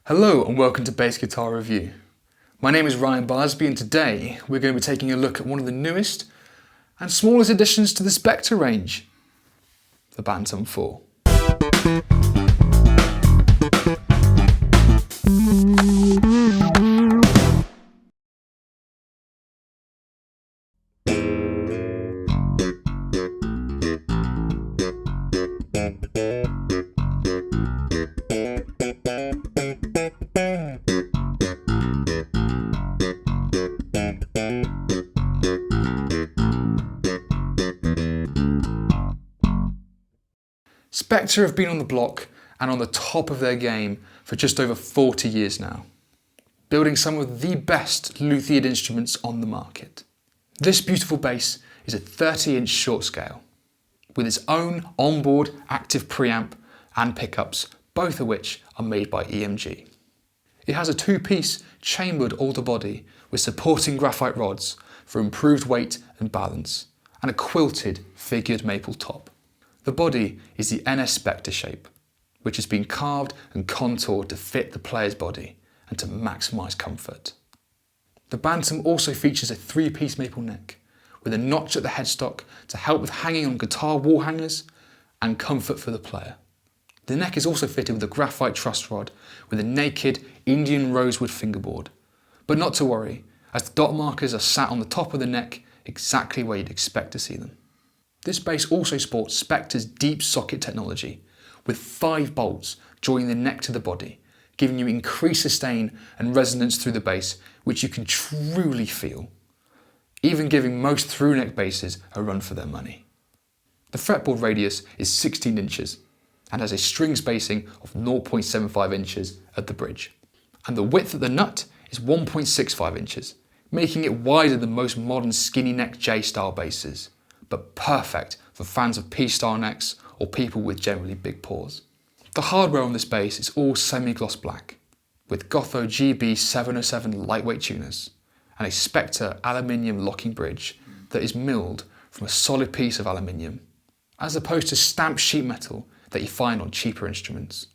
Hello and welcome to Bass Guitar Review. My name is Ryan Barsby and today we're going to be taking a look at one of the newest and smallest additions to the Spector range, the Bantam 4. Spector have been on the block and on the top of their game for just over 40 years now, building some of the best luthier instruments on the market. This beautiful bass is a 30-inch short scale, with its own onboard active preamp and pickups, both of which are made by EMG. It has a two-piece chambered alder body with supporting graphite rods for improved weight and balance, and a quilted figured maple top. The body is the NS Spector shape, which has been carved and contoured to fit the player's body and to maximise comfort. The Bantam also features a three-piece maple neck, with a notch at the headstock to help with hanging on guitar wall hangers and comfort for the player. The neck is also fitted with a graphite truss rod with a naked Indian rosewood fingerboard, but not to worry, as the dot markers are sat on the top of the neck exactly where you'd expect to see them. This bass also sports Spector's deep socket technology, with 5 bolts joining the neck to the body, giving you increased sustain and resonance through the bass, which you can truly feel, even giving most through-neck basses a run for their money. The fretboard radius is 16 inches and has a string spacing of 0.75 inches at the bridge, and the width at the nut is 1.65 inches, making it wider than most modern skinny neck J-style basses, but perfect for fans of P-style necks or people with generally big paws. The hardware on this bass is all semi-gloss black, with Gotho GB707 lightweight tuners and a Spector aluminium locking bridge that is milled from a solid piece of aluminium, as opposed to stamped sheet metal that you find on cheaper instruments.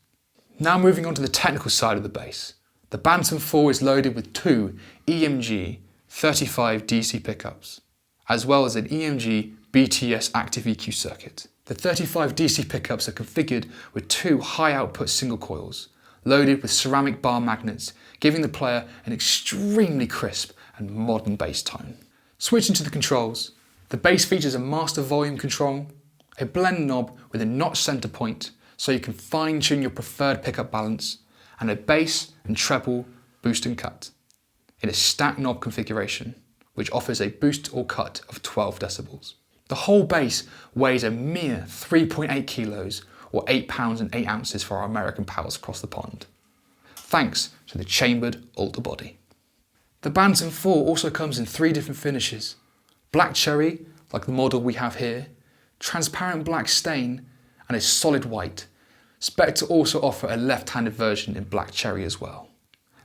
Now moving on to the technical side of the bass, the Bantam 4 is loaded with 2 EMG 35 DC pickups, as well as an EMG BTS active EQ circuit. The 35 DC pickups are configured with 2 high output single coils, loaded with ceramic bar magnets, giving the player an extremely crisp and modern bass tone. Switching to the controls, the bass features a master volume control, a blend knob with a notch center point so you can fine tune your preferred pickup balance, and a bass and treble boost and cut in a stack knob configuration, which offers a boost or cut of 12 decibels. The whole bass weighs a mere 3.8 kilos or 8 pounds and 8 ounces for our American pals across the pond, thanks to the chambered alder body. The Bantam 4 also comes in 3 different finishes: black cherry, like the model we have here, transparent black stain, and a solid white. Spector also offer a left-handed version in black cherry as well.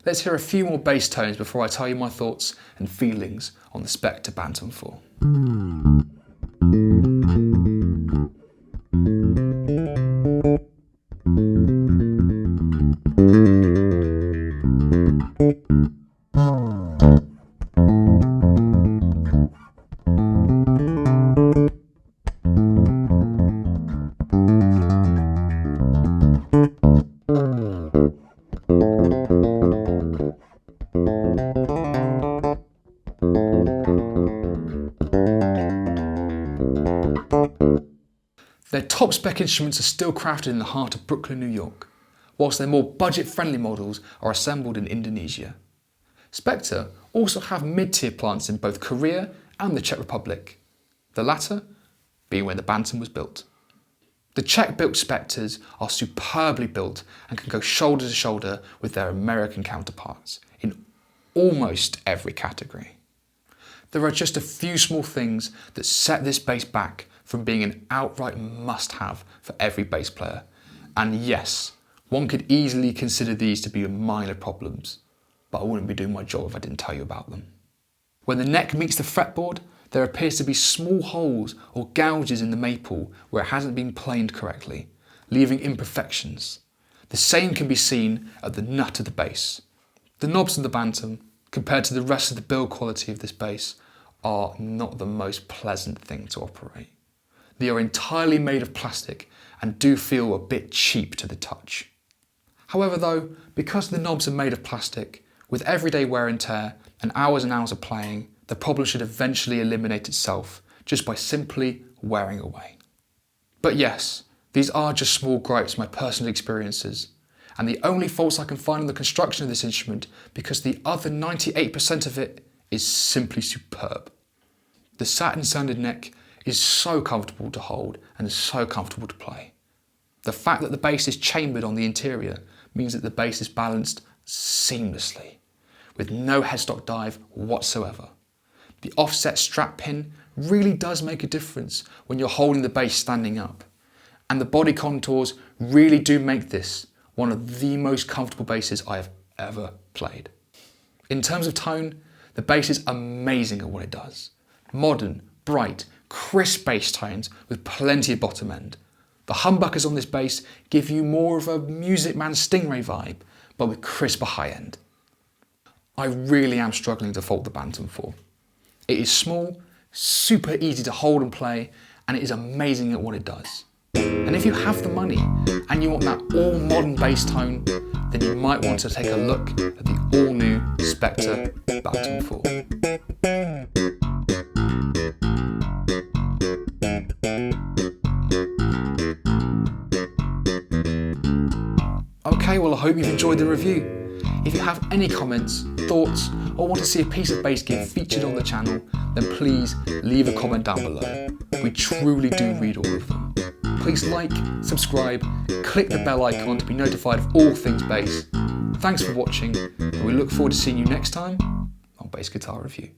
Let's hear a few more bass tones before I tell you my thoughts and feelings on the Spector Bantam 4. Their top spec instruments are still crafted in the heart of Brooklyn, New York, whilst their more budget-friendly models are assembled in Indonesia. Spector also have mid-tier plants in both Korea and the Czech Republic, the latter being where the Bantam was built. The Czech-built Spectors are superbly built and can go shoulder to shoulder with their American counterparts in almost every category. There are just a few small things that set this bass back from being an outright must-have for every bass player, and yes, one could easily consider these to be minor problems, but I wouldn't be doing my job if I didn't tell you about them. When the neck meets the fretboard, there appears to be small holes or gouges in the maple where it hasn't been planed correctly, leaving imperfections. The same can be seen at the nut of the bass. The knobs of the Bantam, compared to the rest of the build quality of this bass, are not the most pleasant thing to operate. They are entirely made of plastic and do feel a bit cheap to the touch. However though, because the knobs are made of plastic, with everyday wear and tear and hours of playing, the problem should eventually eliminate itself just by simply wearing away. But yes, these are just small gripes from my personal experiences, and the only faults I can find in the construction of this instrument, because the other 98% of it is simply superb. The satin sanded neck is so comfortable to hold and so comfortable to play. The fact that the bass is chambered on the interior means that the bass is balanced seamlessly, with no headstock dive whatsoever. The offset strap pin really does make a difference when you're holding the bass standing up, and the body contours really do make this one of the most comfortable basses I have ever played. In terms of tone, the bass is amazing at what it does. Modern, bright, crisp bass tones with plenty of bottom end. The humbuckers on this bass give you more of a Music Man Stingray vibe, but with crisper high end. I really am struggling to fault the Bantam 4. It is small, super easy to hold and play, and it is amazing at what it does. And if you have the money and you want that all modern bass tone, then you might want to take a look at the all new Spector Bantam 4. Okay, well I hope you've enjoyed the review. If you have any comments, thoughts, or want to see a piece of bass gear featured on the channel, then please leave a comment down below. We truly do read all of them. Please like, subscribe, click the bell icon to be notified of all things bass. Thanks for watching, and we look forward to seeing you next time on Bass Guitar Review.